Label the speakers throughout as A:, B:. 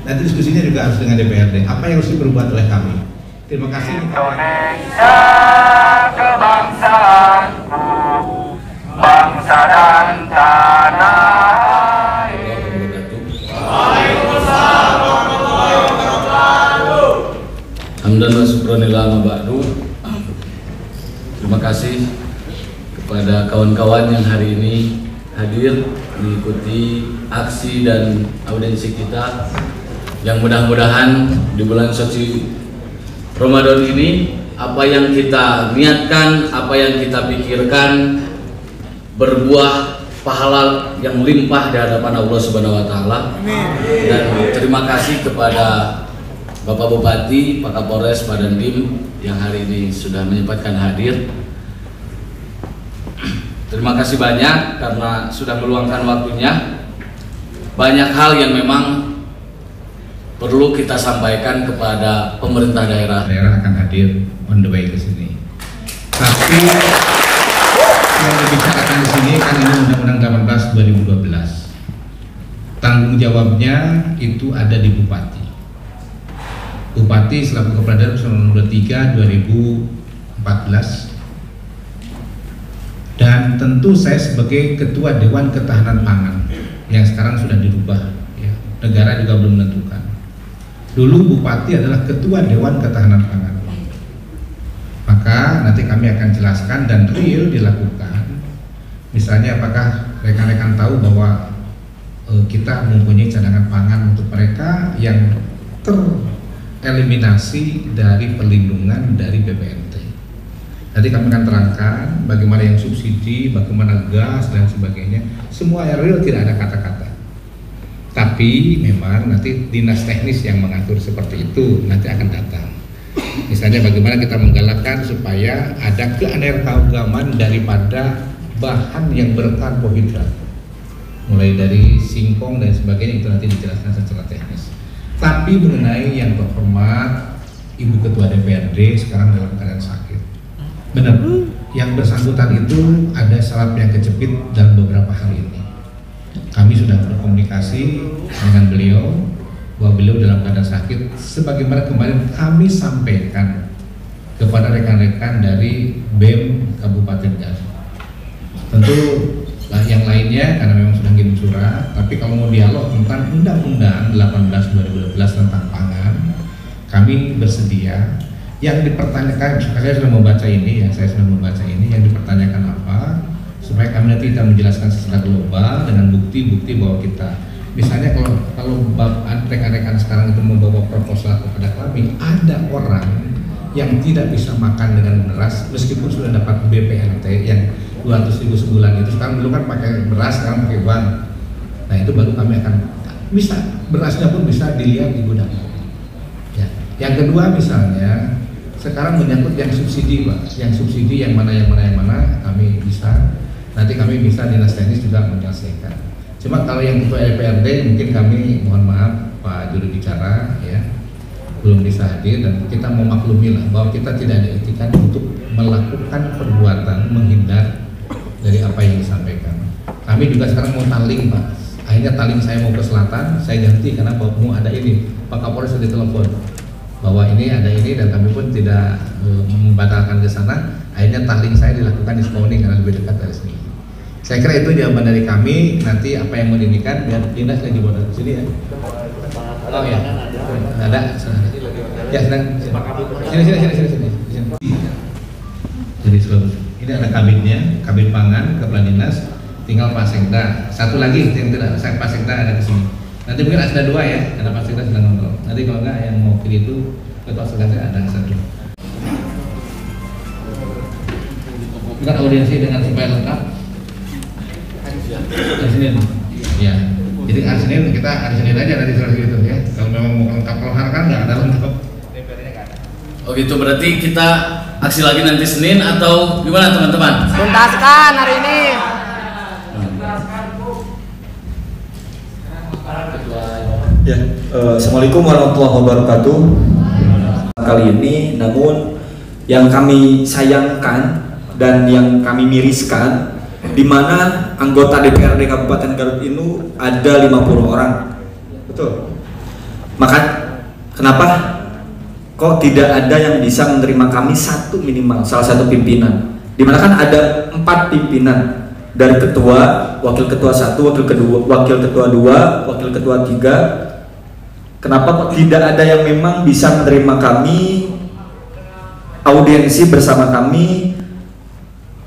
A: nanti diskusinya juga harus dengan DPRD. Apa yang harus diperbuat oleh kami? Terima kasih.
B: Indonesia kebangsaanku, bangsa dan tanah air. Waalaikumsalam warahmatullahi wabarakatuh.
C: Hamdan wa syukranillah ma ba'du. Terima kasih kepada kawan-kawan yang hari ini hadir mengikuti aksi dan audiensi kita, yang mudah-mudahan di bulan suci Ramadan ini apa yang kita niatkan, apa yang kita pikirkan berbuah pahala yang limpah di hadapan Allah Subhanahu wa taala. Dan terima kasih kepada Bapak Bupati, Pak Kapolres, Pak Dandim yang hari ini sudah menyempatkan hadir. Terima kasih banyak karena sudah meluangkan waktunya. Banyak hal yang memang perlu kita sampaikan kepada pemerintah daerah.
A: Daerah akan hadir on the way ke sini. Tapi yang dibicarakan di sini kan ini Undang-Undang 18 2012. Tanggung jawabnya itu ada di Bupati. Bupati selaku Kepala Daerah nomor 23 2014. Dan tentu saya sebagai Ketua Dewan Ketahanan Pangan yang sekarang sudah dirubah, ya, negara juga belum menentukan. Dulu Bupati adalah Ketua Dewan Ketahanan Pangan. Maka nanti kami akan jelaskan dan real dilakukan. Misalnya apakah rekan-rekan tahu bahwa kita mempunyai cadangan pangan untuk mereka yang tereliminasi dari perlindungan dari BPNT. Nanti kami akan terangkan bagaimana yang subsidi, bagaimana gas dan sebagainya. Semua yang real, tidak ada kata-kata. Tapi memang nanti dinas teknis yang mengatur seperti itu nanti akan datang. Misalnya bagaimana kita menggalakkan supaya ada keanekaragaman daripada bahan yang berkarbohidrat, mulai dari singkong dan sebagainya, itu nanti dijelaskan secara teknis. Tapi mengenai yang terhormat Ibu Ketua DPRD sekarang dalam keadaan sakit. Benar, yang bersangkutan itu ada saraf yang kejepit dalam beberapa hari ini. Kami sudah berkomunikasi dengan beliau bahwa beliau dalam keadaan sakit, sebagaimana kemarin kami sampaikan kepada rekan-rekan dari BEM Kabupaten Garut. Tentu lah yang lainnya karena memang sudah ngirim surat, tapi kalau mau dialog tentang Undang-Undang 18 2012 tentang pangan, kami bersedia. Yang dipertanyakan, saya sudah membaca ini, yang dipertanyakan apa, supaya kami nanti kita menjelaskan secara global dengan bukti-bukti bahwa kita, misalnya kalau rekan-rekan sekarang itu membawa proposal kepada kami, ada orang yang tidak bisa makan dengan beras meskipun sudah dapat BPNT yang 200.000 sebulan itu, sekarang dulu kan pakai beras, sekarang pakai uang. Nah itu baru kami akan bisa, berasnya pun bisa dilihat di gudang. Ya. Yang kedua misalnya sekarang menyangkut yang subsidi, Pak, yang subsidi yang mana kami bisa, nanti kami bisa dinas teknis juga menyelesaikan. Cuma kalau yang ketua DPRD mungkin kami mohon maaf Pak juru bicara ya belum bisa hadir, dan kita memaklumi lah bahwa kita tidak ada etikat untuk melakukan perbuatan menghindar dari apa yang disampaikan. Kami juga sekarang mau taling, Pak. Akhirnya taling saya mau ke selatan, saya ganti karena mau ada ini. Pak Kapolres sudah ditelepon bahwa ini ada ini, dan kami pun tidak membatalkan ke sana. Akhirnya taling saya dilakukan di Sukabumi karena lebih dekat dari sini. Saya kira itu jawaban dari kami. Nanti apa yang mau diinginkan biar dinas lagi buat di sini ya. Oh ya, ada. Ya sedang. Sini. Jadi ini ada kabinnya, kabin pangan, kepala dinas. Tinggal Pak Sekda. Satu lagi yang tidak, saya Pak Sekda ada di sini. Nanti mungkin ada dua ya, ada Pak Sekda sedang ngobrol. Nanti kalau enggak yang mau pilih itu Ketua Sekda ada satu. Bukan audiensi dengan supaya lengkap. Hari Senin. Ya. Jadi hari Senin kita hari Senin aja nanti seperti itu ya. Kalau memang mau lengkap, kalau hari kan nggak ada lengkap.
C: Oh gitu, berarti kita aksi lagi nanti Senin atau gimana teman-teman?
D: Tuntaskan hari ini.
E: Ya, Assalamualaikum warahmatullahi wabarakatuh. Kali ini, namun yang kami sayangkan dan yang kami miriskan, di mana anggota DPRD Kabupaten Garut ini ada 50 orang, betul. Maka kenapa kok tidak ada yang bisa menerima kami satu minimal, salah satu pimpinan? Dimana kan ada 4 pimpinan, dari ketua, wakil ketua 1, wakil ketua 2, wakil ketua 3. Kenapa kok tidak ada yang memang bisa menerima kami, audiensi bersama kami,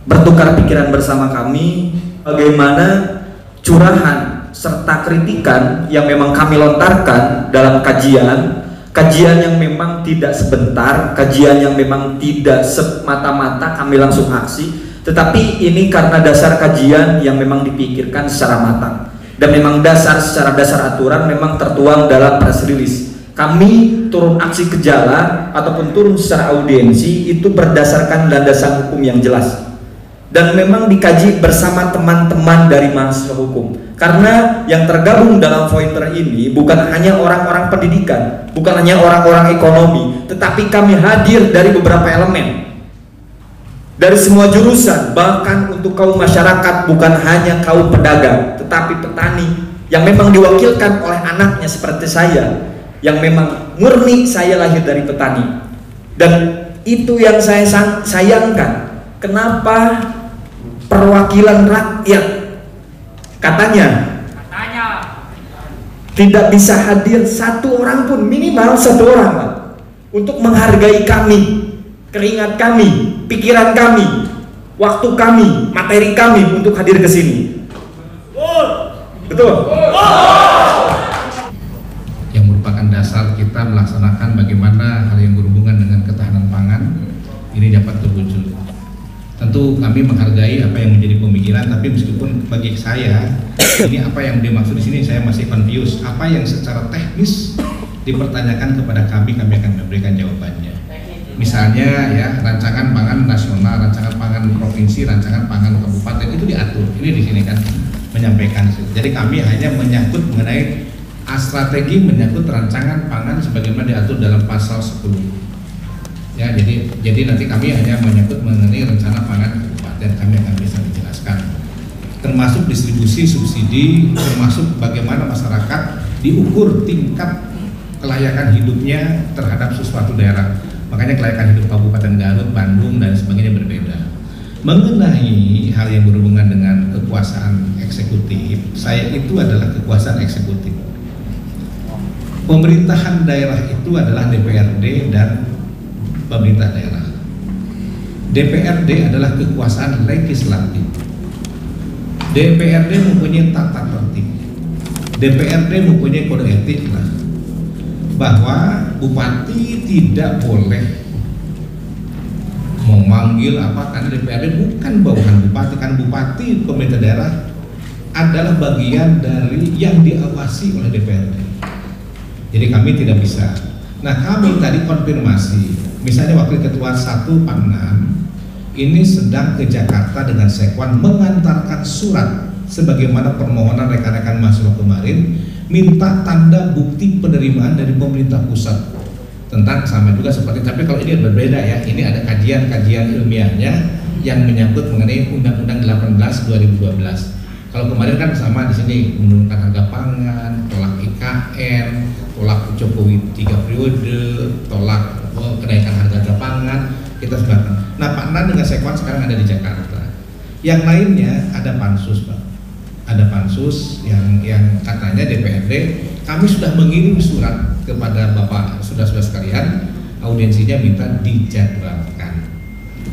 E: bertukar pikiran bersama kami, bagaimana curahan serta kritikan yang memang kami lontarkan dalam kajian yang memang tidak sebentar, kajian yang memang tidak semata-mata kami langsung aksi, tetapi ini karena dasar kajian yang memang dipikirkan secara matang dan memang secara dasar aturan memang tertuang dalam press release. Kami turun aksi ke jalan ataupun turun secara audiensi itu berdasarkan landasan hukum yang jelas dan memang dikaji bersama teman-teman dari mahasiswa hukum. Karena yang tergabung dalam Pointer ini bukan hanya orang-orang pendidikan, bukan hanya orang-orang ekonomi, tetapi kami hadir dari beberapa elemen, dari semua jurusan, bahkan untuk kaum masyarakat, bukan hanya kaum pedagang, tetapi petani yang memang diwakilkan oleh anaknya seperti saya, yang memang murni saya lahir dari petani. Dan itu yang saya sayangkan, kenapa perwakilan rakyat katanya tidak bisa hadir satu orang pun, minimal satu orang lah, untuk menghargai kami, keringat kami, pikiran kami, waktu kami, materi kami untuk hadir ke sini. Betul?
A: Yang merupakan dasar kita melaksanakan bagaimana hal yang berhubungan dengan ketahanan pangan ini dapat terwujud. Tentu kami menghargai apa yang menjadi pemikiran, tapi meskipun bagi saya ini apa yang dimaksud di sini saya masih confused. Apa yang secara teknis dipertanyakan kepada kami akan memberikan jawabannya. Misalnya ya, rancangan pangan nasional, rancangan pangan provinsi, rancangan pangan kabupaten itu diatur. Ini di sini kan menyampaikan. Jadi kami hanya menyangkut mengenai strategi menyangkut rancangan pangan sebagaimana diatur dalam pasal 10. Ya, jadi nanti kami hanya menyangkut mengenai rencana pangan kabupaten, kami akan bisa menjelaskan. Termasuk distribusi subsidi, termasuk bagaimana masyarakat diukur tingkat kelayakan hidupnya terhadap sesuatu daerah. Makanya kelayakan hidup Kabupaten Garut, Bandung dan sebagainya berbeda. Mengenai hal yang berhubungan dengan kekuasaan eksekutif, saya itu adalah kekuasaan eksekutif. Pemerintahan daerah itu adalah DPRD dan pemerintah daerah. DPRD adalah kekuasaan legislatif. DPRD mempunyai tata tertib. DPRD mempunyai kode etik lah, bahwa bupati tidak boleh memanggil apa, karena DPRD bukan bawahan bupati, kan bupati pemerintah daerah adalah bagian dari yang diawasi oleh DPRD. Jadi kami tidak bisa. Nah, kami tadi konfirmasi, misalnya wakil ketua 1 Pangnan ini sedang ke Jakarta dengan Sekwan mengantarkan surat sebagaimana permohonan rekan-rekan mahasiswa kemarin, minta tanda bukti penerimaan dari pemerintah pusat tentang sama juga seperti, tapi kalau ini berbeda ya, ini ada kajian-kajian ilmiahnya yang menyangkut mengenai Undang-Undang 18 2012. Kalau kemarin kan sama di sini menurunkan harga pangan, tolak IKN, tolak Jokowi 3 periode, tolak kenaikan harga pangan, kita sebutkan. Nah, Pak Nan dengan Sekwan sekarang ada di Jakarta. Yang lainnya ada pansus, Pak. Ada pansus yang katanya DPRD, kami sudah mengirim surat kepada Bapak saudara-saudara sekalian, audiensinya minta dijadwalkan.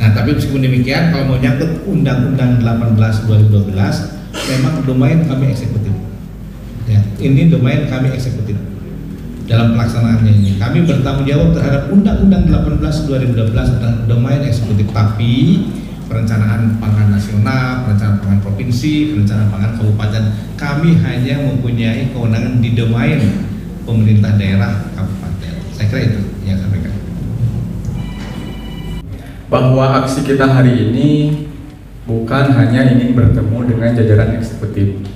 A: Nah, tapi meskipun demikian, kalau mau nyangkut Undang-Undang 18 2012 memang domain kami eksekutif. Ya, ini domain kami eksekutif. Dalam pelaksanaannya ini, kami bertanggung jawab terhadap Undang-Undang 18 2012 tentang domain eksekutif. Tapi perencanaan pangan nasional, perencanaan pangan provinsi, perencanaan pangan kabupaten, kami hanya mempunyai kewenangan di domain pemerintah daerah kabupaten. Saya kira itu yang saya sampaikan.
D: Bahwa aksi kita hari ini bukan hanya ingin bertemu dengan jajaran eksekutif.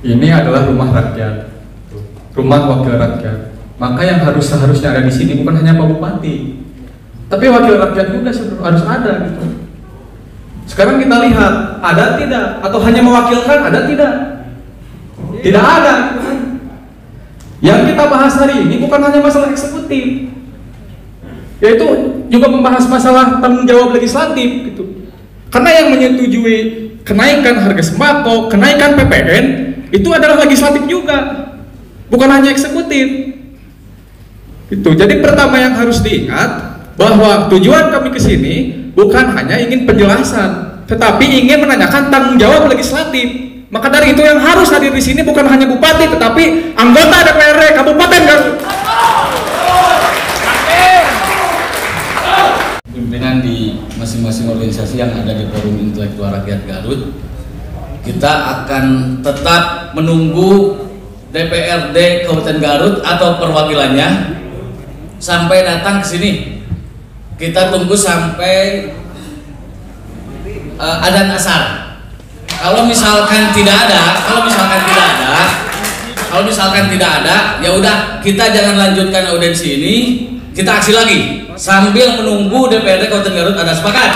D: Ini adalah rumah rakyat, rumah wakil rakyat. Maka yang seharusnya ada di sini bukan hanya Pak Bupati, tapi wakil rakyat juga harus ada gitu. Sekarang kita lihat ada tidak, atau hanya mewakilkan, ada tidak? Tidak ada. Yang kita bahas hari ini bukan hanya masalah eksekutif, yaitu juga membahas masalah tanggung jawab legislatif gitu. Karena yang menyetujui kenaikan harga sembako, kenaikan PPN itu adalah legislatif juga, bukan hanya eksekutif. Itu. Jadi pertama yang harus diingat bahwa tujuan kami ke sini bukan hanya ingin penjelasan, tetapi ingin menanyakan tanggung jawab legislatif. Maka dari itu yang harus hadir di sini bukan hanya bupati, tetapi anggota DPRD Kabupaten Garut.
C: Pimpinan di masing-masing organisasi yang ada di Forum Intelektual Rakyat Garut, kita akan tetap menunggu DPRD Kabupaten Garut atau perwakilannya sampai datang ke sini. Kita tunggu sampai adzan asar. Kalau misalkan tidak ada, ya udah kita jangan lanjutkan audiensi ini, kita aksi lagi sambil menunggu DPRD Kabupaten Garut. Ada sepakat?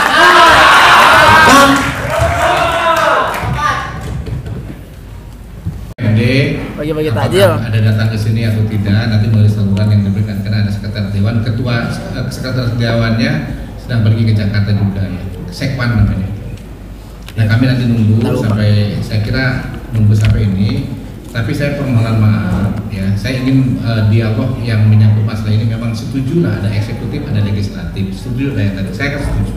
F: Bagi-bagi takjil.
A: Ada datang ke sini atau tidak, nanti melalui saluran yang diberikan, karena ada sekretaris dewan, ketua sekretaris dewannya sedang pergi ke Jakarta juga ya, sekwan namanya. Nah kami nanti nunggu sampai, saya kira nunggu sampai ini. Tapi saya permohonan maaf ya, saya ingin dialog yang menyangkut masalah ini memang setuju lah, ada eksekutif, ada legislatif, setuju lah yang tadi, saya kan setuju.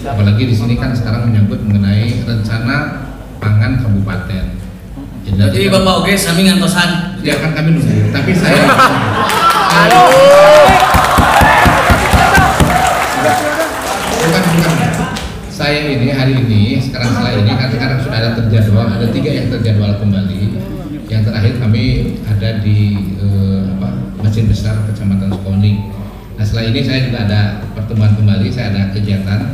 A: Apalagi di sini kan sekarang menyangkut mengenai rencana pangan kabupaten.
C: Jadi Bapak oke, sami ngantosan.
A: Ya kan kami nunggu, tapi saya bukan. Saya ini hari ini setelah ini kan sekarang sudah ada terjadwal, ada 3 yang terjadwal kembali. Yang terakhir kami ada di Masjid Besar Kecamatan Sukoning. Nah setelah ini saya juga ada pertemuan kembali, saya ada kegiatan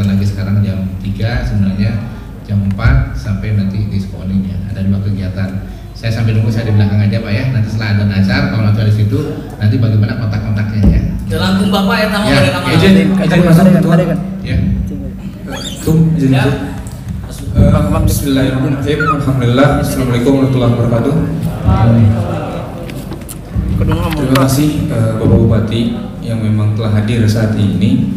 A: lagi sekarang jam 3 sebenarnya, jam 4 sampai nanti di Sukoning ya. Ada 2 kegiatan. Saya sambil nunggu, saya di belakang aja Pak ya. Nanti setelah ada nazar, kalau nanti di situ nanti bagaimana kontak-kontaknya ya.
C: Jelangkung Bapak ya tamu dari nama.
D: Izin masuk ketua.
A: Ya.
C: Ya.
D: Bismillahirrahmanirrahim. Alhamdulillah. Assalamualaikum warahmatullahi wabarakatuh. Terima kasih Bapak Bupati yang memang telah hadir saat ini.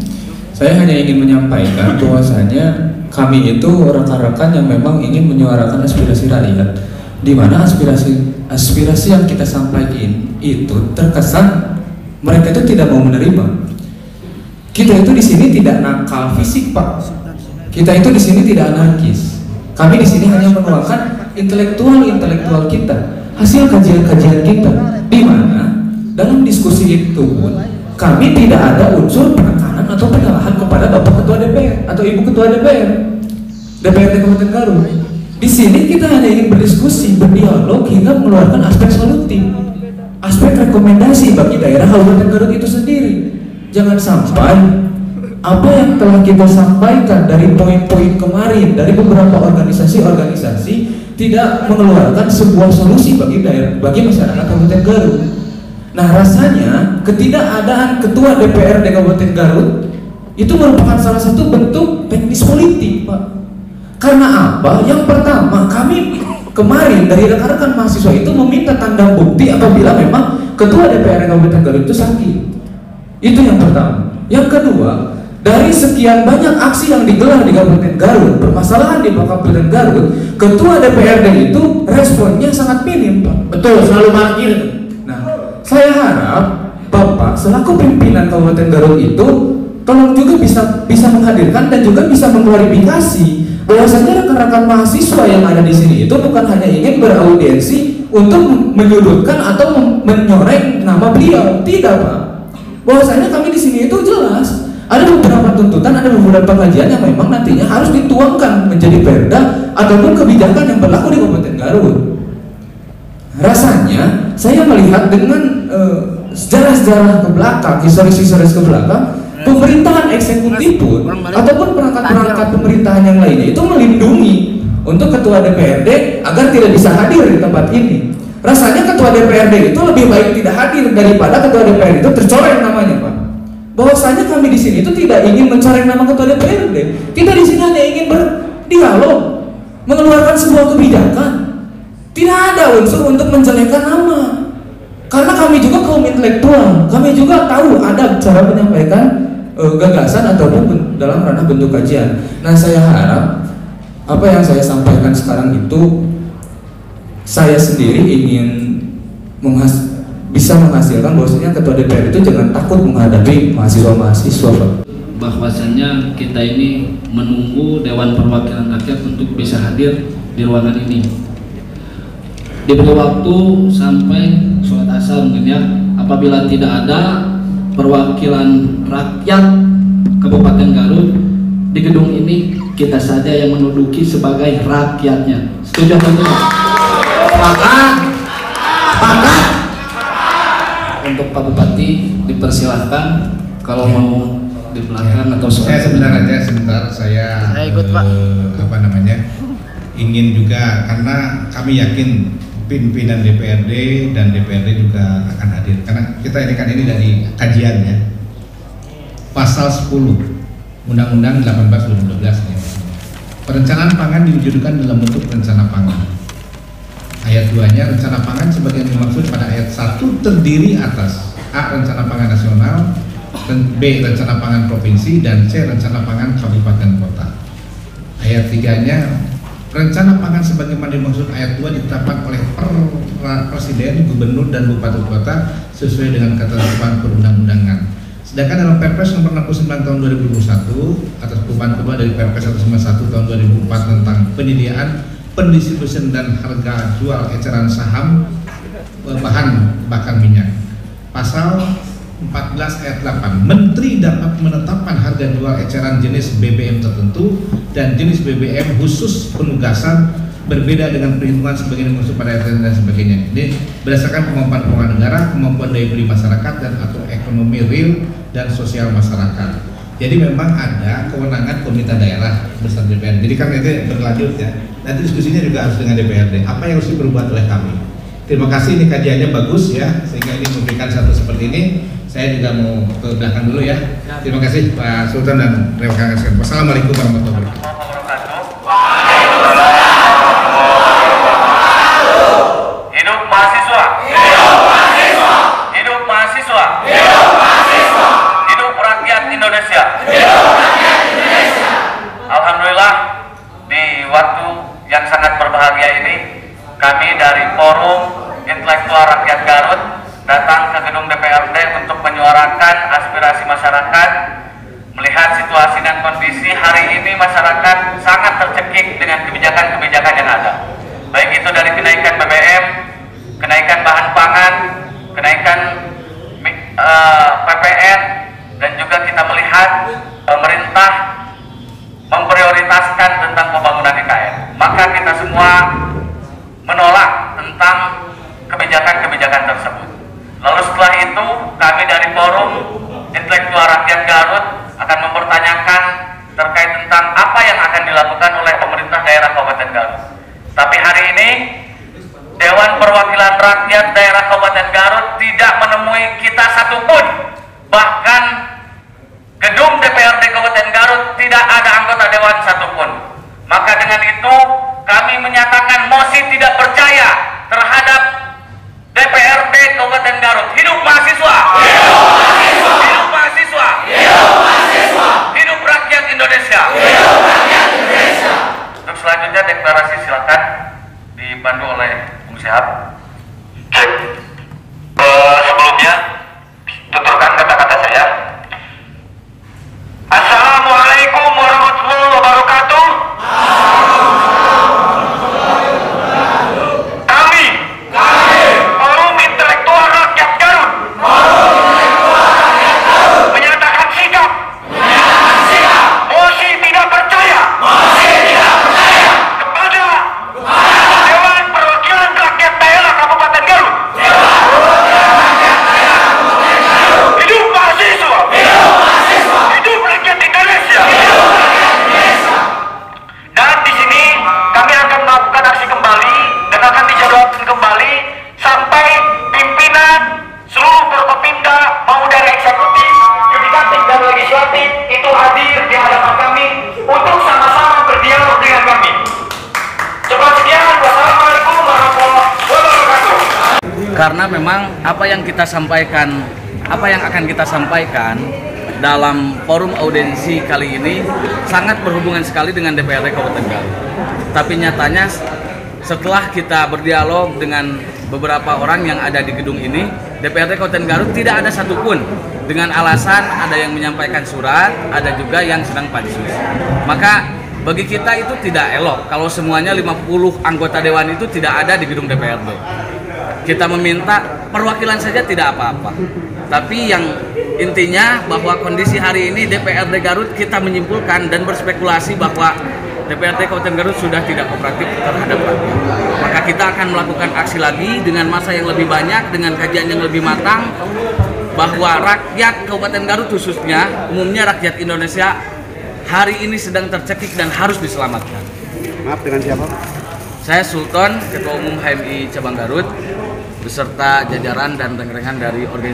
D: Saya hanya ingin menyampaikan bahwasanya kami itu rekan-rekan yang memang ingin menyuarakan aspirasi rakyat, di mana aspirasi yang kita sampaikan itu terkesan mereka itu tidak mau menerima. Kita itu di sini tidak nakal fisik Pak. Kita itu di sini tidak anarkis. Kami di sini hanya menuangkan intelektual kita, hasil kajian-kajian kita, di mana dalam diskusi itu pun kami tidak ada unsur penekanan atau penyalahan kepada Bapak Ketua DPR atau Ibu Ketua DPRD Kabupaten Garut. Di sini kita hanya ingin berdiskusi, berdialog hingga mengeluarkan aspek solutif, aspek rekomendasi bagi daerah Kabupaten Garut itu sendiri. Jangan sampai apa yang telah kita sampaikan dari poin-poin kemarin dari beberapa organisasi-organisasi tidak mengeluarkan sebuah solusi bagi daerah, bagi masyarakat Kabupaten Garut. Nah, rasanya ketidakadaan Ketua DPRD Kabupaten Garut itu merupakan salah satu bentuk teknis politik, Pak. Karena apa? Yang pertama, kami kemarin dari rekan-rekan mahasiswa itu meminta tanda bukti apabila memang Ketua DPRD Kabupaten Garut itu sakit. Itu yang pertama. Yang kedua, dari sekian banyak aksi yang digelar di Kabupaten Garut, permasalahan di Kabupaten Garut, Ketua DPRD itu responnya sangat minim, Pak. Betul, selalu parkir. Nah, saya harap Bapak selaku pimpinan Kabupaten Garut itu tolong juga bisa menghadirkan dan juga bisa mengklarifikasi bahwasanya rekan-rekan mahasiswa yang ada di sini itu bukan hanya ingin beraudiensi untuk menyudutkan atau menyoreng nama beliau, tidak Pak. Bahwasanya kami di sini itu jelas ada beberapa tuntutan, ada beberapa kajian yang memang nantinya harus dituangkan menjadi perda ataupun kebijakan yang berlaku di Kabupaten Garut. Rasanya saya melihat dengan sejarah-sejarah ke belakang, historis-historis ke belakang, pemerintahan eksekutif pun ataupun perangkat-perangkat pemerintahan yang lainnya itu melindungi untuk Ketua DPRD agar tidak bisa hadir di tempat ini. Rasanya Ketua DPRD itu lebih baik tidak hadir daripada Ketua DPRD itu tercoreng namanya, Pak. Bahwasanya kami di sini itu tidak ingin mencoreng nama Ketua DPRD. Kita di sini hanya ingin berdialog, mengeluarkan sebuah kebijakan. Tidak ada unsur untuk menjelekkan nama.
G: kaum intelektual, kami juga tahu ada cara menyampaikan gagasan ataupun dalam ranah bentuk kajian. Nah, saya harap apa yang saya sampaikan sekarang itu saya sendiri ingin bisa menghasilkan bahwasanya ketua DPR itu jangan takut menghadapi mahasiswa-mahasiswa.
C: Bahwasannya kita ini menunggu Dewan Perwakilan Rakyat untuk bisa hadir di ruangan ini. Diberi waktu sampai sholat asar mungkin ya. Apabila tidak ada perwakilan rakyat Kabupaten Garut di gedung ini, kita saja yang menduduki sebagai rakyatnya. Setuju atau tidak? Sepakat. Untuk Pak Bupati dipersilahkan kalau mau di belakang atau
A: saya sebentar saya
F: ikut, Pak.
A: Ingin juga, karena kami yakin pimpinan DPRD dan DPRD juga akan hadir, karena kita ini kan ini dari kajian ya, pasal 10 Undang-Undang 18 2012 ya. Perencanaan pangan diwujudkan dalam bentuk rencana pangan. Ayat 2-nya, rencana pangan sebagai yang dimaksud pada ayat 1 terdiri atas A. Rencana pangan nasional, B. Rencana pangan provinsi, dan C. Rencana pangan kabupaten kota. Ayat 3-nya, rencana pangan sebagaimana dimaksud ayat 2 ditetapkan oleh Presiden, Gubernur, dan Bupati Kota sesuai dengan ketentuan perundang-undangan. Sedangkan dalam Perpres nomor 69 tahun 2021 atas perubahan kedua dari Perpres 191 tahun 2004 tentang penyediaan, pendistribusian, dan harga jual eceran saham bahan bakar minyak. Pasal 14 ayat 8, Menteri dapat menetapkan harga jual eceran jenis BBM tertentu dan jenis BBM khusus penugasan berbeda dengan perhitungan sebagai dimaksud pada ayat dan sebagainya. Ini berdasarkan kemampuan keuangan negara, kemampuan daya beli masyarakat, dan atau ekonomi real dan sosial masyarakat. Jadi memang ada kewenangan pemerintah daerah bersama DPR. Jadi kan itu berlanjut ya. Nanti diskusinya juga harus dengan DPRD. Apa yang harus diperbuat oleh kami? Terima kasih, ini kajiannya bagus ya, sehingga ini memberikan satu seperti ini. Saya juga mau ke belakang dulu ya. Terima kasih Pak Sultan dan rekan-rekan sekalian. Wassalamualaikum warahmatullahi wabarakatuh.
B: Hidup mahasiswa. Hidup mahasiswa. Hidup mahasiswa. Hidup mahasiswa. Hidup rakyat Indonesia. Hidup rakyat Indonesia. Alhamdulillah, di waktu yang sangat berbahagia ini, kami dari Forum Intelektual Rakyat Garut datang ke gedung DPRD untuk menyuarakan aspirasi masyarakat. Melihat situasi dan kondisi hari ini, masyarakat sangat tercekik dengan kebijakan-kebijakan yang ada, baik itu dari kenaikan BBM, kenaikan bahan pangan, kenaikan PPN, dan juga kita melihat pemerintah memprioritaskan tentang pembangunan IKN. Maka kita semua menolak tentang kebijakan-kebijakan tersebut. Lalu setelah itu, kami dari Forum Intelektual Rakyat Garut akan mempertanyakan terkait tentang apa yang akan dilakukan oleh pemerintah daerah Kabupaten Garut. Tapi hari ini, Dewan Perwakilan Rakyat Daerah Kabupaten Garut tidak menemui kita satupun. Bahkan gedung DPRD Kabupaten Garut tidak ada anggota Dewan satupun. Maka dengan itu, kami menyatakan mosi tidak percaya terhadap DPRD Kabupaten Garut. Hidup mahasiswa. Hidup mahasiswa. Hidup mahasiswa. Hidup mahasiswa. Hidup rakyat Indonesia. Hidup rakyat Indonesia. Untuk selanjutnya deklarasi silakan dipandu oleh Bung Syihab. Sebelumnya
F: apa yang akan kita sampaikan dalam forum audiensi kali ini sangat berhubungan sekali dengan DPRD Kabupaten Garut. Tapi nyatanya setelah kita berdialog dengan beberapa orang yang ada di gedung ini, DPRD Kabupaten Garut tidak ada satupun dengan alasan ada yang menyampaikan surat, ada juga yang sedang pansus. Maka bagi kita itu tidak elok kalau semuanya 50 anggota dewan itu tidak ada di gedung DPRD. Kita meminta perwakilan saja tidak apa-apa. Tapi yang intinya bahwa kondisi hari ini DPRD Garut kita menyimpulkan dan berspekulasi bahwa DPRD Kabupaten Garut sudah tidak kooperatif terhadap rakyat. Maka kita akan melakukan aksi lagi dengan massa yang lebih banyak, dengan kajian yang lebih matang, bahwa rakyat Kabupaten Garut khususnya, umumnya rakyat Indonesia hari ini sedang tercekik dan harus diselamatkan.
H: Maaf, dengan siapa?
F: Saya Sultan, Ketua Umum HMI Cabang Garut, beserta jajaran dan rengrengan dari organisasi